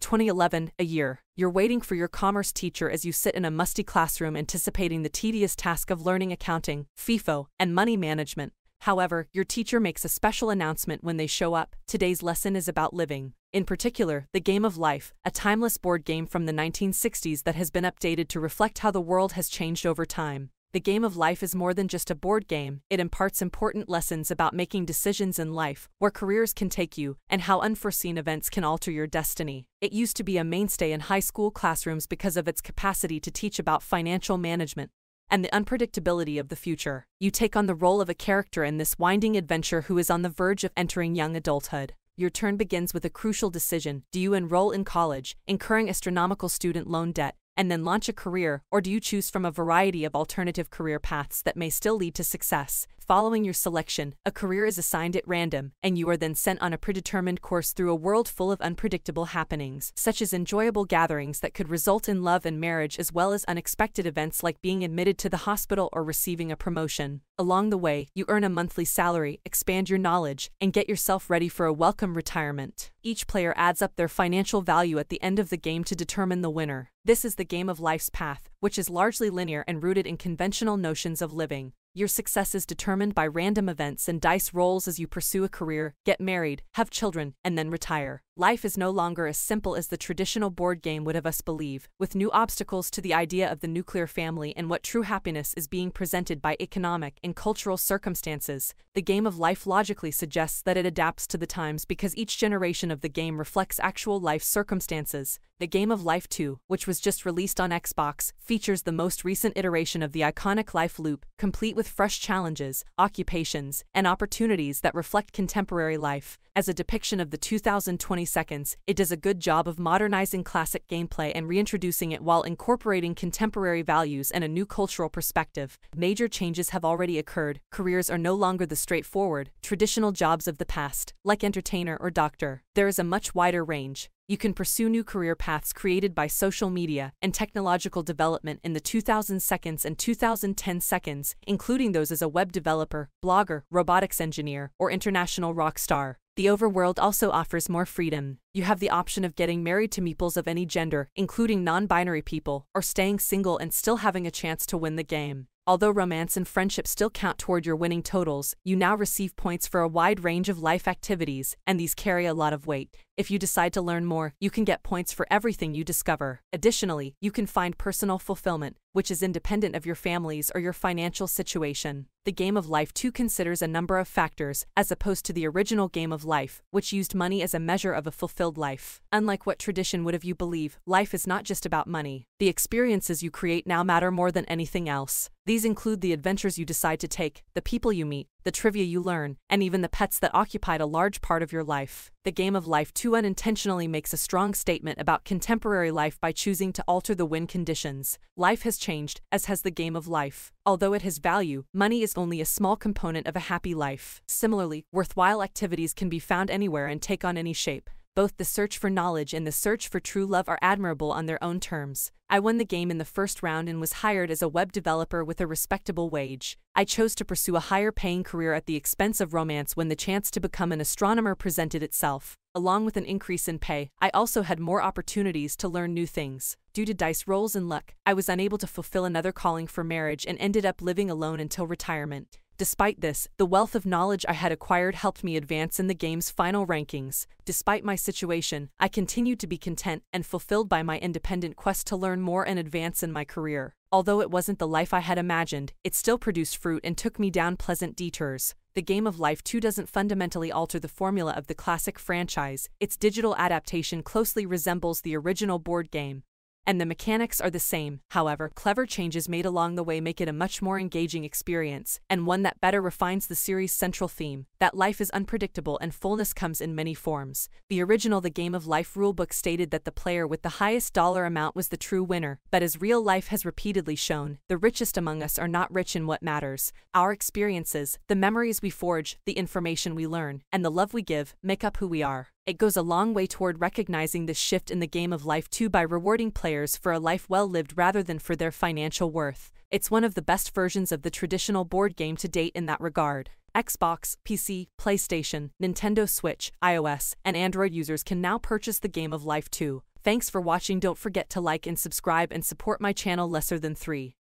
2011, a year. You're waiting for your commerce teacher as you sit in a musty classroom anticipating the tedious task of learning accounting, FIFO, and money management. However, your teacher makes a special announcement when they show up. Today's lesson is about living. In particular, the game of life, a timeless board game from the 1960s that has been updated to reflect how the world has changed over time. The game of life is more than just a board game. It imparts important lessons about making decisions in life, where careers can take you, and how unforeseen events can alter your destiny. It used to be a mainstay in high school classrooms because of its capacity to teach about financial management and the unpredictability of the future. You take on the role of a character in this winding adventure who is on the verge of entering young adulthood. Your turn begins with a crucial decision. Do you enroll in college, incurring astronomical student loan debt, and then launch a career, or do you choose from a variety of alternative career paths that may still lead to success? Following your selection, a career is assigned at random, and you are then sent on a predetermined course through a world full of unpredictable happenings, such as enjoyable gatherings that could result in love and marriage, as well as unexpected events like being admitted to the hospital or receiving a promotion. Along the way, you earn a monthly salary, expand your knowledge, and get yourself ready for a welcome retirement. Each player adds up their financial value at the end of the game to determine the winner. This is the game of life's path, which is largely linear and rooted in conventional notions of living. Your success is determined by random events and dice rolls as you pursue a career, get married, have children, and then retire. Life is no longer as simple as the traditional board game would have us believe, with new obstacles to the idea of the nuclear family and what true happiness is being presented by economic and cultural circumstances. The game of life logically suggests that it adapts to the times because each generation of the game reflects actual life circumstances. The game of Life 2, which was just released on Xbox, features the most recent iteration of the iconic life loop, complete with fresh challenges, occupations, and opportunities that reflect contemporary life. As a depiction of the 2020 seconds, it does a good job of modernizing classic gameplay and reintroducing it while incorporating contemporary values and a new cultural perspective. Major changes have already occurred. Careers are no longer the straightforward, traditional jobs of the past, like entertainer or doctor. There is a much wider range. You can pursue new career paths created by social media and technological development in the 2000 seconds and 2010 seconds, including those as a web developer, blogger, robotics engineer, or international rock star. The overworld also offers more freedom. You have the option of getting married to meeples of any gender, including non-binary people, or staying single and still having a chance to win the game. Although romance and friendship still count toward your winning totals, you now receive points for a wide range of life activities, and these carry a lot of weight. If you decide to learn more, you can get points for everything you discover. Additionally, you can find personal fulfillment, which is independent of your family's or your financial situation. The game of life 2 considers a number of factors, as opposed to the original game of life, which used money as a measure of a fulfilled life. Unlike what tradition would have you believe, life is not just about money. The experiences you create now matter more than anything else. These include the adventures you decide to take, the people you meet, the trivia you learn, and even the pets that occupied a large part of your life. The game of life 2 unintentionally makes a strong statement about contemporary life by choosing to alter the win conditions. Life has changed, as has the game of life. Although it has value, money is only a small component of a happy life. Similarly, worthwhile activities can be found anywhere and take on any shape. Both the search for knowledge and the search for true love are admirable on their own terms. I won the game in the first round and was hired as a web developer with a respectable wage. I chose to pursue a higher-paying career at the expense of romance when the chance to become an astronomer presented itself. Along with an increase in pay, I also had more opportunities to learn new things. Due to dice rolls and luck, I was unable to fulfill another calling for marriage and ended up living alone until retirement. Despite this, the wealth of knowledge I had acquired helped me advance in the game's final rankings. Despite my situation, I continued to be content and fulfilled by my independent quest to learn more and advance in my career. Although it wasn't the life I had imagined, it still produced fruit and took me down pleasant detours. The game of life 2 doesn't fundamentally alter the formula of the classic franchise. Its digital adaptation closely resembles the original board game, and the mechanics are the same. However, clever changes made along the way make it a much more engaging experience, and one that better refines the series' central theme, that life is unpredictable and fullness comes in many forms. The original The Game of Life rulebook stated that the player with the highest dollar amount was the true winner, but as real life has repeatedly shown, the richest among us are not rich in what matters. Our experiences, the memories we forge, the information we learn, and the love we give, make up who we are. It goes a long way toward recognizing this shift in the game of life 2 by rewarding players for a life well lived rather than for their financial worth. It's one of the best versions of the traditional board game to date in that regard. Xbox, PC, PlayStation, Nintendo Switch, iOS, and Android users can now purchase the Game of Life 2. Thanks for watching. Don't forget to like and subscribe and support my channel lesser than 3.